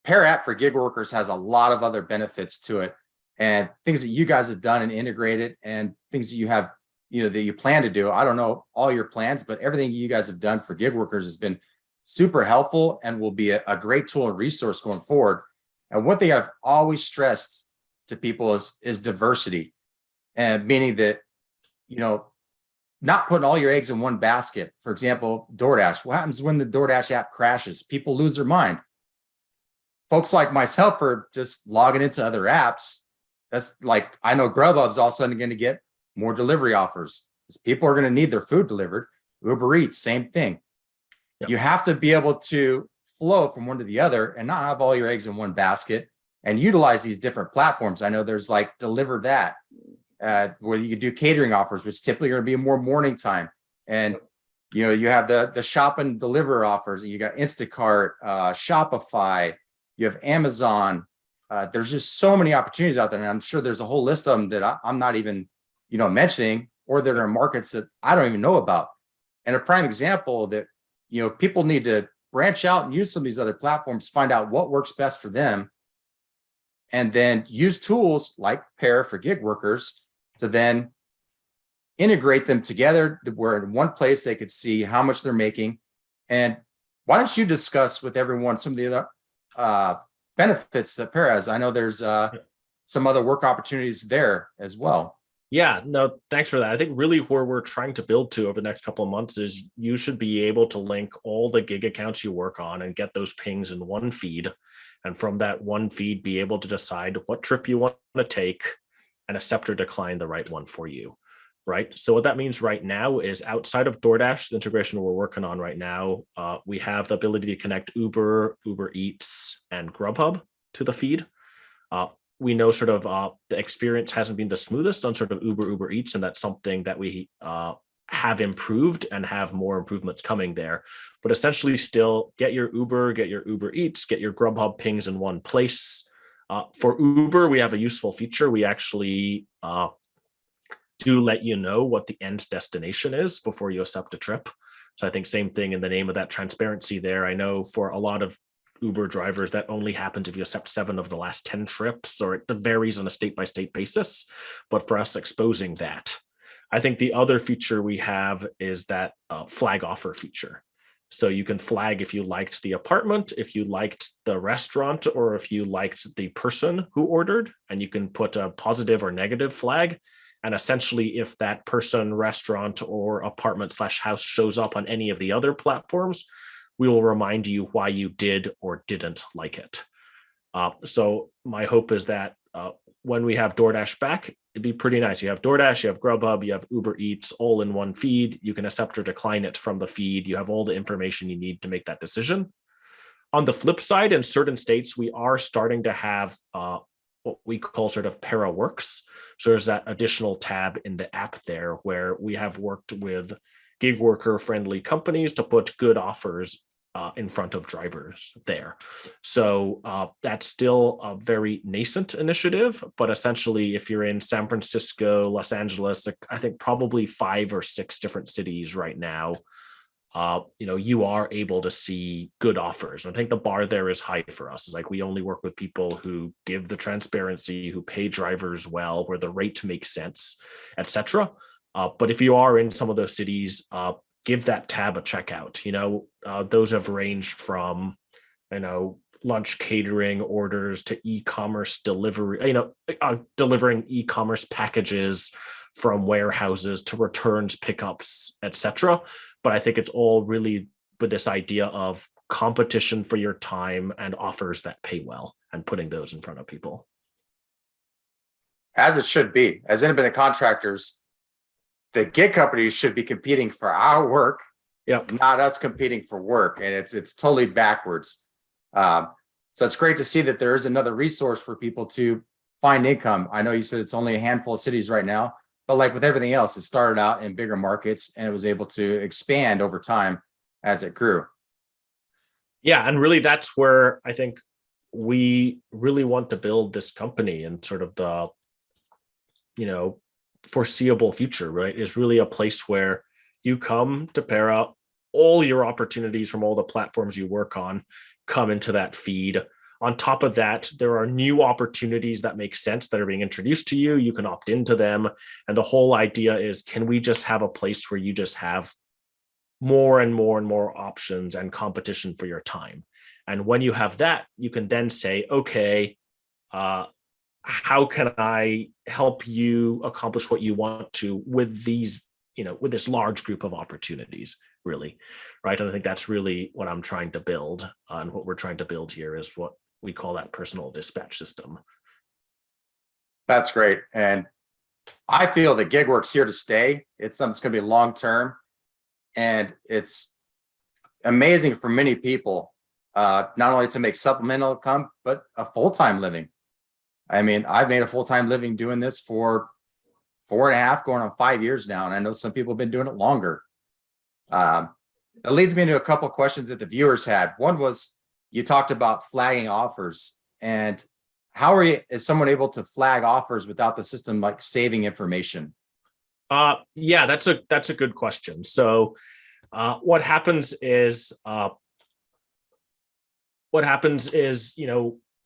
Pair app for gig workers has a lot of other benefits to it, and things that you guys have done and integrated, and things that you have, that you plan to do. I don't know all your plans, but everything you guys have done for gig workers has been super helpful and will be a great tool and resource going forward. And one thing I've always stressed to people is diversity, and meaning that, not putting all your eggs in one basket. For example, DoorDash. What happens when the DoorDash app crashes? People lose their mind. Folks like myself are just logging into other apps. That's like, I know Grubhub's all of a sudden going to get more delivery offers because people are going to need their food delivered. Uber Eats, same thing. Yep. You have to be able to flow from one to the other and not have all your eggs in one basket and utilize these different platforms. I know there's like Deliver That, where you could do catering offers, which typically are going to be more morning time. And you have the shop and deliver offers, and you got Instacart, Shopify, you have Amazon. There's just so many opportunities out there, and I'm sure there's a whole list of them that I'm not even, mentioning, or that are markets that I don't even know about. And a prime example that, people need to branch out and use some of these other platforms, find out what works best for them, and then use tools like Pair for gig workers to then integrate them together, where in one place they could see how much they're making. And why don't you discuss with everyone some of the other benefits that Pair has? I know there's some other work opportunities there as well. Yeah, no, thanks for that. I think really where we're trying to build to over the next couple of months is you should be able to link all the gig accounts you work on and get those pings in one feed. And from that one feed, be able to decide what trip you want to take and accept or decline the right one for you. Right. So what that means right now is, outside of DoorDash, the integration we're working on right now, we have the ability to connect Uber, Uber Eats, and Grubhub to the feed. We know sort of the experience hasn't been the smoothest on sort of Uber Eats, and that's something that we have improved and have more improvements coming there. But essentially still get your Uber Eats, get your Grubhub pings in one place. For Uber, we have a useful feature. We actually do let you know what the end destination is before you accept a trip. So I think same thing in the name of that transparency there. I know for a lot of Uber drivers, that only happens if you accept 7 of the last 10 trips, or it varies on a state-by-state basis. But for us, exposing that. I think the other feature we have is that flag offer feature. So you can flag if you liked the apartment, if you liked the restaurant, or if you liked the person who ordered, and you can put a positive or negative flag. And essentially, if that person, restaurant, or apartment/house shows up on any of the other platforms, we will remind you why you did or didn't like it. So my hope is that when we have DoorDash back, it'd be pretty nice. You have DoorDash, you have Grubhub, you have Uber Eats all in one feed. You can accept or decline it from the feed. You have all the information you need to make that decision. On the flip side, in certain states, we are starting to have what we call sort of ParaWorks. So there's that additional tab in the app there where we have worked with gig worker friendly companies to put good offers in front of drivers there. So that's still a very nascent initiative, but essentially if you're in San Francisco, Los Angeles, I think probably 5 or 6 different cities right now, you are able to see good offers. And I think the bar there is high for us. It's like we only work with people who give the transparency, who pay drivers well, where the rate makes sense, etc. But if you are in some of those cities, give that tab a check out. Those have ranged from, lunch catering orders to e-commerce delivery, delivering e-commerce packages from warehouses to returns, pickups, etc. But I think it's all really with this idea of competition for your time and offers that pay well, and putting those in front of people. As it should be. As independent contractors, the gig companies should be competing for our work, not us competing for work. And it's totally backwards. So it's great to see that there is another resource for people to find income. I know you said it's only a handful of cities right now, But like with everything else, it started out in bigger markets and it was able to expand over time as it grew. Yeah, and really that's where I think we really want to build this company and sort of the, foreseeable future, right? Is really a place where you come to pair up all your opportunities from all the platforms you work on, come into that feed. On top of that, there are new opportunities that make sense that are being introduced to you. You can opt into them. And the whole idea is, can we just have a place where you just have more and more and more options and competition for your time? And when you have that, you can then say, okay, how can I help you accomplish what you want to with these, with this large group of opportunities, really, right? And I think that's really what I'm trying to build, and what we're trying to build here is what we call that personal dispatch system. That's great. And I feel that gig work's here to stay. It's something that's going to be long term, and it's amazing for many people, not only to make supplemental income, but a full-time living. I mean, I've made a full-time living doing this for 4.5, going on 5 years now. And I know some people have been doing it longer. That leads me into a couple of questions that the viewers had. One was, you talked about flagging offers, and how is someone able to flag offers without the system like saving information? Yeah, that's a good question. So what happens is,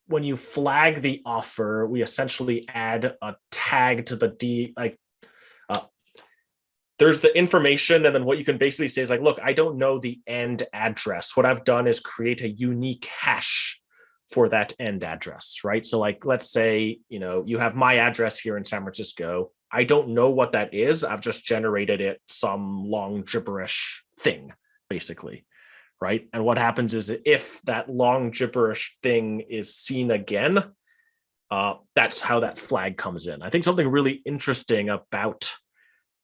when you flag the offer, we essentially add a tag to the there's the information, and then what you can basically say is like, look, I don't know the end address. What I've done is create a unique hash for that end address, right? So like, let's say, you have my address here in San Francisco. I don't know what that is. I've just generated it some long gibberish thing, basically. Right. And what happens is, if that long gibberish thing is seen again, that's how that flag comes in. I think something really interesting about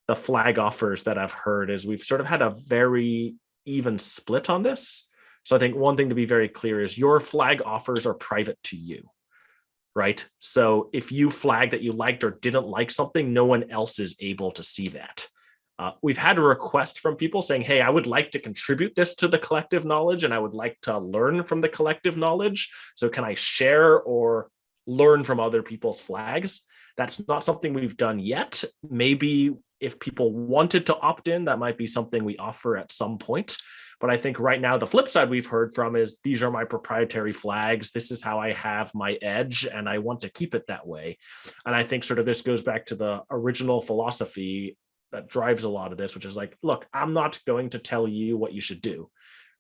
the flag offers that I've heard is we've sort of had a very even split on this. So I think one thing to be very clear is your flag offers are private to you. Right. So if you flag that you liked or didn't like something, no one else is able to see that. We've had a request from people saying, hey, I would like to contribute this to the collective knowledge, and I would like to learn from the collective knowledge. So can I share or learn from other people's flags? That's not something we've done yet. Maybe if people wanted to opt in, that might be something we offer at some point. But I think right now, the flip side we've heard from is, these are my proprietary flags. This is how I have my edge, and I want to keep it that way. And I think sort of this goes back to the original philosophy that drives a lot of this, which is like, look, I'm not going to tell you what you should do,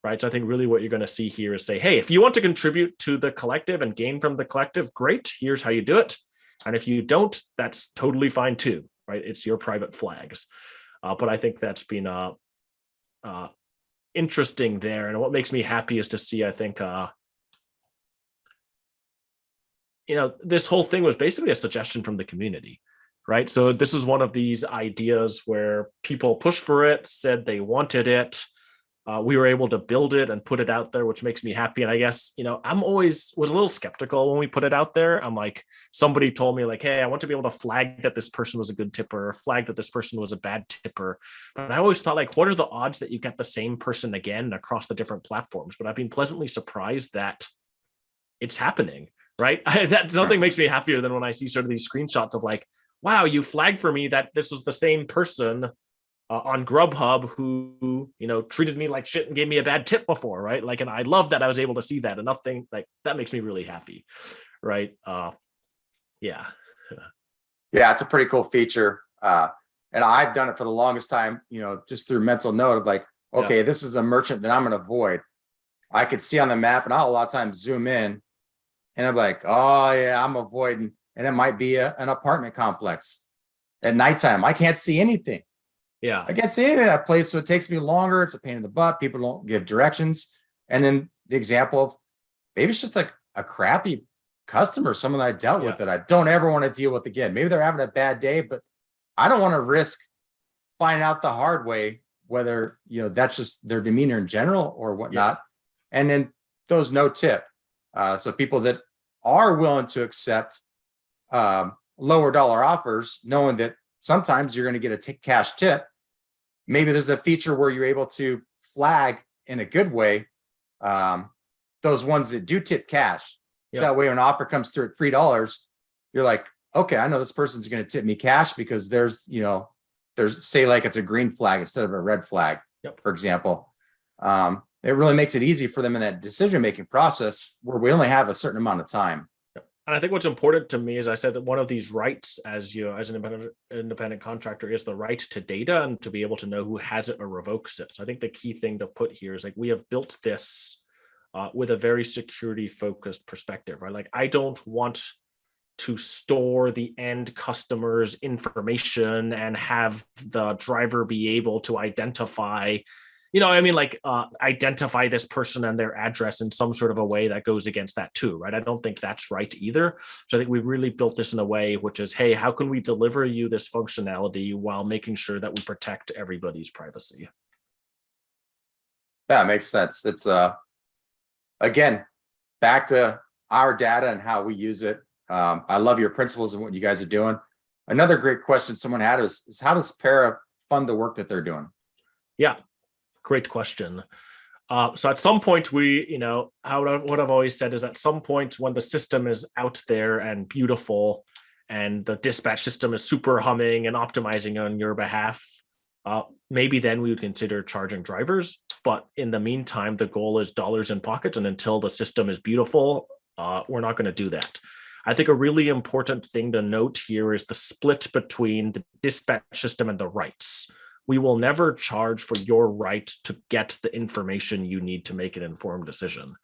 right? So I think really what you're going to see here is say, hey, if you want to contribute to the collective and gain from the collective, great, here's how you do it. And if you don't, that's totally fine too, right? It's your private flags. But I think that's been interesting there. And what makes me happy is to see, I think, this whole thing was basically a suggestion from the community. Right. So this is one of these ideas where people pushed for it, said they wanted it. We were able to build it and put it out there, which makes me happy. And I guess, I'm always was a little skeptical when we put it out there. I'm like, somebody told me like, hey, I want to be able to flag that this person was a good tipper, or flag that this person was a bad tipper. But I always thought, like, what are the odds that you get the same person again across the different platforms? But I've been pleasantly surprised that it's happening. Right. That nothing makes me happier than when I see sort of these screenshots of like, wow, you flagged for me that this was the same person on Grubhub who, treated me like shit and gave me a bad tip before, right? Like, and I love that I was able to see that, and nothing like that makes me really happy, right? Yeah. Yeah, it's a pretty cool feature. And I've done it for the longest time, just through mental note of like, okay, this is a merchant that I'm going to avoid. I could see on the map, and I'll a lot of times zoom in, and I'm like, oh yeah, I'm avoiding. And it might be an apartment complex at nighttime. I can't see anything. Yeah. I can't see anything in that place. So it takes me longer. It's a pain in the butt. People don't give directions. And then the example of maybe it's just like a crappy customer, someone that I dealt with that I don't ever want to deal with again. Maybe they're having a bad day, but I don't want to risk finding out the hard way, whether, that's just their demeanor in general or whatnot. And then those no tip. So people that are willing to accept lower dollar offers, knowing that sometimes you're going to get a cash tip. Maybe there's a feature where you're able to flag in a good way those ones that do tip cash. So that way when an offer comes through at $3, you're like, okay, I know this person's going to tip me cash because there's say like it's a green flag instead of a red flag, for example. It really makes it easy for them in that decision-making process where we only have a certain amount of time. And I think what's important to me, as I said, that one of these rights as an independent contractor is the right to data and to be able to know who has it or revokes it. So I think the key thing to put here is like we have built this with a very security focused perspective, right? Like I don't want to store the end customer's information and have the driver be able to identify, identify this person and their address in some sort of a way that goes against that too, right? I don't think that's right either. So I think we've really built this in a way which is, hey, how can we deliver you this functionality while making sure that we protect everybody's privacy? That makes sense. It's again, back to our data and how we use it. I love your principles and what you guys are doing. Another great question someone had is how does Para fund the work that they're doing? Yeah, great question. So at some point what I've always said is at some point when the system is out there and beautiful and the dispatch system is super humming and optimizing on your behalf, maybe then we would consider charging drivers. But in the meantime, the goal is dollars in pockets. And until the system is beautiful, we're not going to do that. I think a really important thing to note here is the split between the dispatch system and the rights. We will never charge for your right to get the information you need to make an informed decision,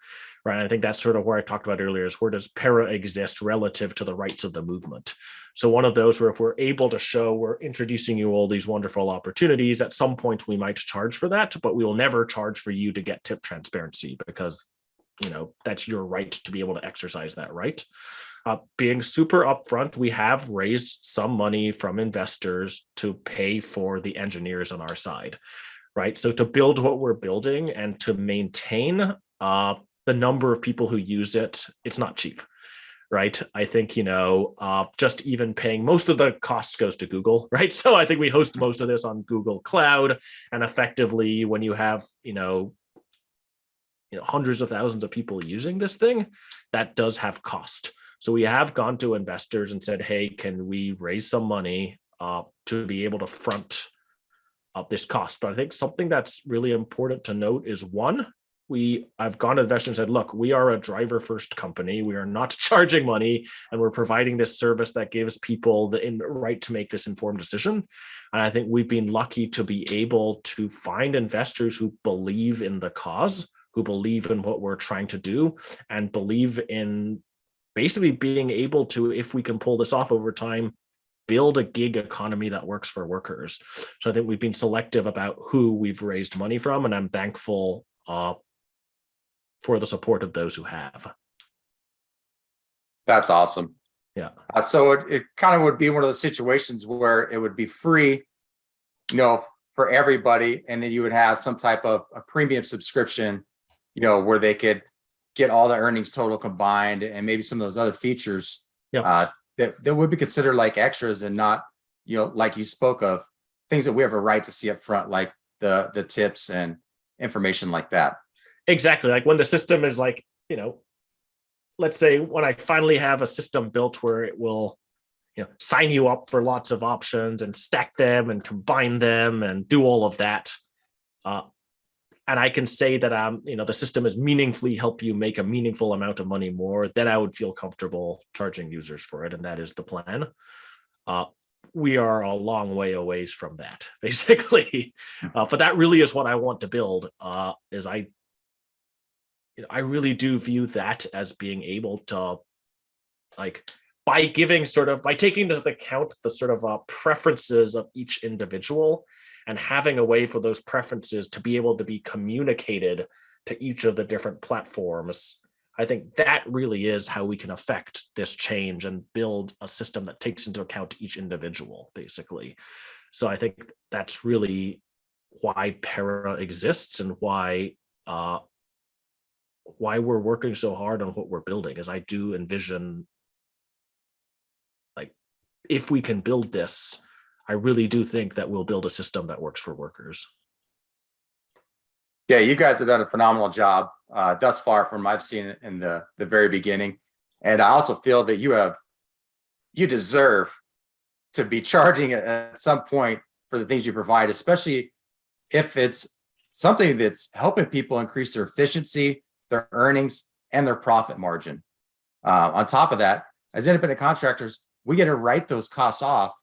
right? And I think that's sort of where I talked about earlier is where does Para exist relative to the rights of the movement? So one of those where if we're able to show we're introducing you all these wonderful opportunities, at some point we might charge for that, but we will never charge for you to get tip transparency because, that's your right to be able to exercise that right. Being super upfront, we have raised some money from investors to pay for the engineers on our side, right? So to build what we're building and to maintain the number of people who use it, it's not cheap, right? I think, just even paying most of the cost goes to Google, right? So I think we host most of this on Google Cloud. And effectively, when you have, hundreds of thousands of people using this thing, that does have cost. So we have gone to investors and said, hey, can we raise some money to be able to front up this cost? But I think something that's really important to note is one, I've gone to investors and said, look, we are a driver first company. We are not charging money and we're providing this service that gives people the right to make this informed decision. And I think we've been lucky to be able to find investors who believe in the cause, who believe in what we're trying to do and believe in basically being able to, if we can pull this off over time, build a gig economy that works for workers. So I think we've been selective about who we've raised money from, and I'm thankful for the support of those who have. That's awesome. Yeah. So it kind of would be one of those situations where it would be free, for everybody, and then you would have some type of a premium subscription, where they could get all the earnings total combined and maybe some of those other features that would be considered like extras and not, like you spoke of, things that we have a right to see up front, like the tips and information like that. Exactly. Like when the system is like, let's say when I finally have a system built where it will, sign you up for lots of options and stack them and combine them and do all of that. And I can say that, the system is meaningfully help you make a meaningful amount of money more, then I would feel comfortable charging users for it. And that is the plan. We are a long way away from that, basically. But that really is what I want to build, is I really do view that as being able to, by taking into account the sort of preferences of each individual and having a way for those preferences to be able to be communicated to each of the different platforms. I think that really is how we can affect this change and build a system that takes into account each individual, basically. So I think that's really why Para exists and why we're working so hard on what we're building, is I do envision, if we can build this, I really do think that we'll build a system that works for workers. Yeah, you guys have done a phenomenal job thus far from I've seen it in the very beginning. And I also feel that you deserve to be charging at some point for the things you provide, especially if it's something that's helping people increase their efficiency, their earnings, and their profit margin. On top of that, as independent contractors, we get to write those costs off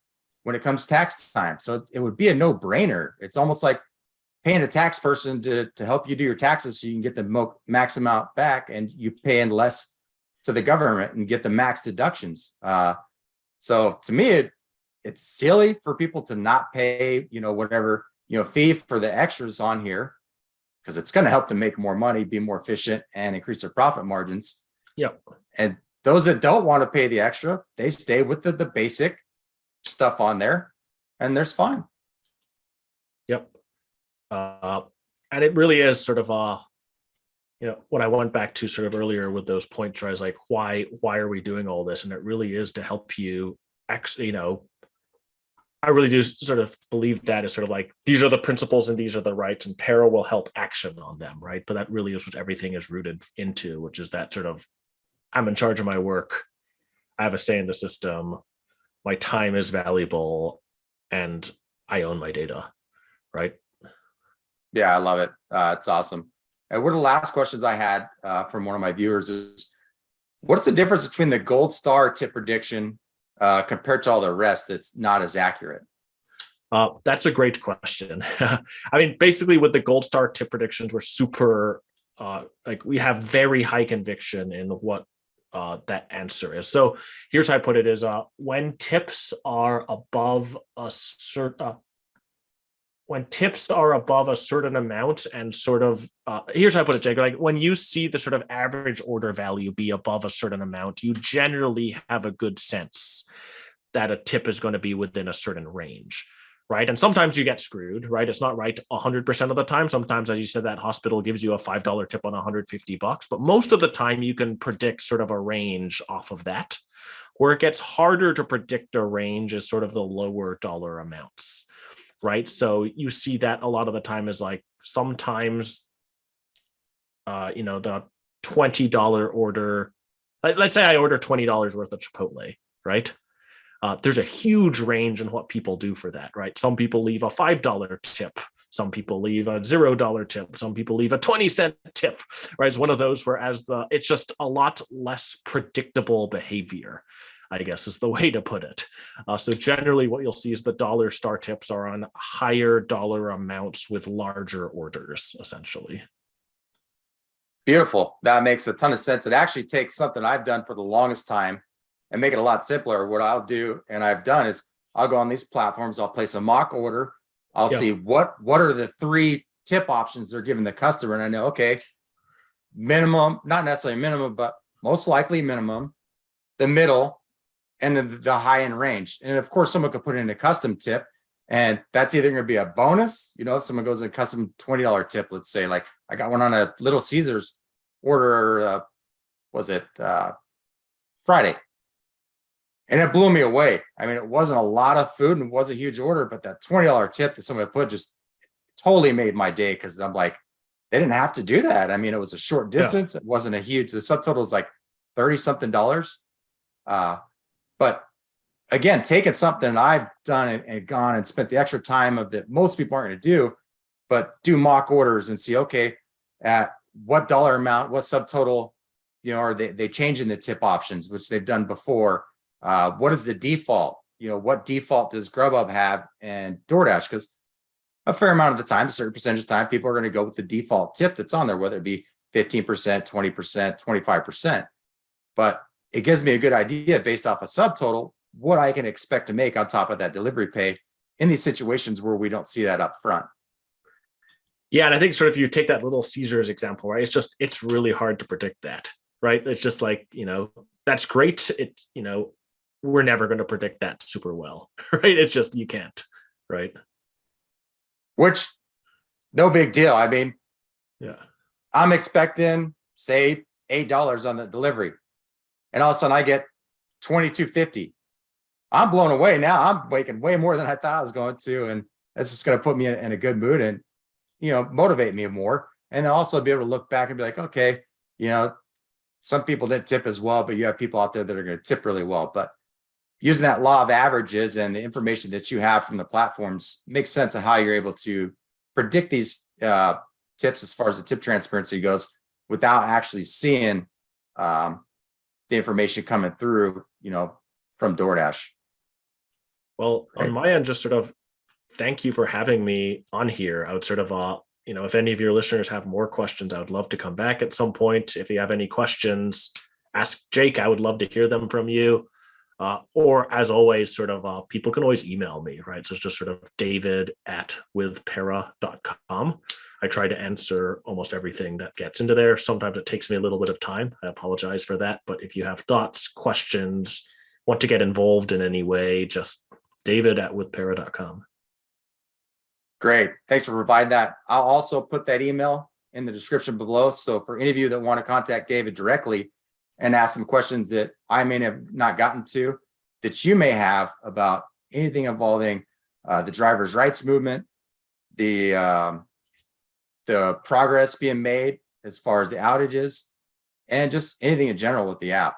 when it comes tax time. So it would be a no-brainer. It's almost like paying a tax person to help you do your taxes so you can get the max amount back, and you pay in less to the government and get the max deductions. So to me, it's silly for people to not pay, whatever, fee for the extras on here, because it's going to help them make more money, be more efficient, and increase their profit margins. Yep. And those that don't want to pay the extra, they stay with the basic stuff on there, and there's fine. Yep. And it really is sort of what I went back to sort of earlier with those points where I was like, why are we doing all this? And it really is to help you actually, I really do sort of believe that is sort of like, these are the principles and these are the rights, and Para will help action on them, right? But that really is what everything is rooted into, which is that sort of, I'm in charge of my work, I have a say in the system, my time is valuable, and I own my data, right? Yeah, I love it. It's awesome. And one of the last questions I had from one of my viewers is, what's the difference between the gold star tip prediction compared to all the rest that's not as accurate? That's a great question. I mean, basically with the gold star tip predictions, we're super, we have very high conviction in what that answer is. So here's how I put it is, when tips are above a certain, amount and sort of, here's how I put it, Jake, like when you see the sort of average order value be above a certain amount, you generally have a good sense that a tip is going to be within a certain range, right? And sometimes you get screwed, right? It's not right 100% of the time. Sometimes, as you said, that hospital gives you a $5 tip on $150, but most of the time you can predict sort of a range off of that. Where it gets harder to predict a range is sort of the lower dollar amounts. Right. So you see that a lot of the time is like sometimes, the $20 order, let's say I order $20 worth of Chipotle, right? There's a huge range in what people do for that, right? Some people leave a $5 tip. Some people leave a $0 tip. Some people leave a 20-cent tip, right? It's one of those where it's just a lot less predictable behavior, I guess is the way to put it. So generally what you'll see is the dollar star tips are on higher dollar amounts with larger orders, essentially. Beautiful. That makes a ton of sense. It actually takes something I've done for the longest time and make it a lot simpler. What I'll do, and I've done, is I'll go on these platforms, I'll place a mock order, I'll see what are the 3 tip options they're giving the customer, and I know, okay, minimum, not necessarily minimum, but most likely minimum, the middle, and the high end range. And of course, someone could put in a custom tip, and that's either going to be a bonus, if someone goes a custom $20 tip, let's say, like I got one on a Little Caesars order, Friday. And it blew me away. I mean, it wasn't a lot of food and it was a huge order, but that $20 tip that somebody put just totally made my day, because I'm like, they didn't have to do that. I mean, it was a short distance. It wasn't a huge, the subtotal was like 30 something dollars. But again, taking something I've done and gone and spent the extra time of that most people aren't going to do, but do mock orders and see, okay, at what dollar amount, what subtotal, are they changing the tip options, which they've done before. What is the default? What default does Grubhub have and DoorDash? Because a fair amount of the time, a certain percentage of time, people are going to go with the default tip that's on there, whether it be 15%, 20%, 25%. But it gives me a good idea based off a subtotal, what I can expect to make on top of that delivery pay in these situations where we don't see that up front. Yeah. And I think sort of if you take that Little Caesars example, right, it's really hard to predict that, right? It's just like, that's great. It's, we're never going to predict that super well, right? It's just, you can't, right? Which, no big deal. I mean, yeah, I'm expecting, say, $8 on the delivery, and all of a sudden I get $22.50. I'm blown away now. I'm making way more than I thought I was going to. And that's just going to put me in a good mood and, motivate me more. And then also be able to look back and be like, okay, some people didn't tip as well, but you have people out there that are going to tip really well. But using that law of averages and the information that you have from the platforms makes sense of how you're able to predict these tips as far as the tip transparency goes without actually seeing the information coming through, from DoorDash. Well, on my end, just sort of thank you for having me on here. I would sort of, if any of your listeners have more questions, I would love to come back at some point. If you have any questions, ask Jake. I would love to hear them from you. Or as always, sort of people can always email me, right? So it's just sort of david@withpara.com. I try to answer almost everything that gets into there. Sometimes it takes me a little bit of time. I apologize for that. But if you have thoughts, questions, want to get involved in any way, just david@withpara.com. Great. Thanks for providing that. I'll also put that email in the description below. So for any of you that want to contact David directly and ask some questions that I may have not gotten to, that you may have about anything involving the drivers' rights movement, the progress being made as far as the outages, and just anything in general with the app.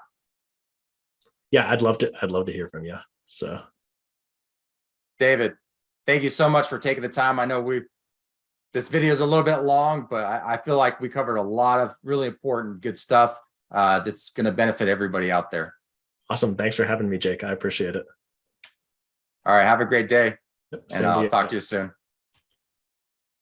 Yeah, I'd love to hear from you. So David, thank you so much for taking the time. I know this video is a little bit long, but I feel like we covered a lot of really important, good stuff that's going to benefit everybody out there. Awesome. Thanks for having me, Jake. I appreciate it. All right. Have a great day. Yep, And I'll talk to you soon.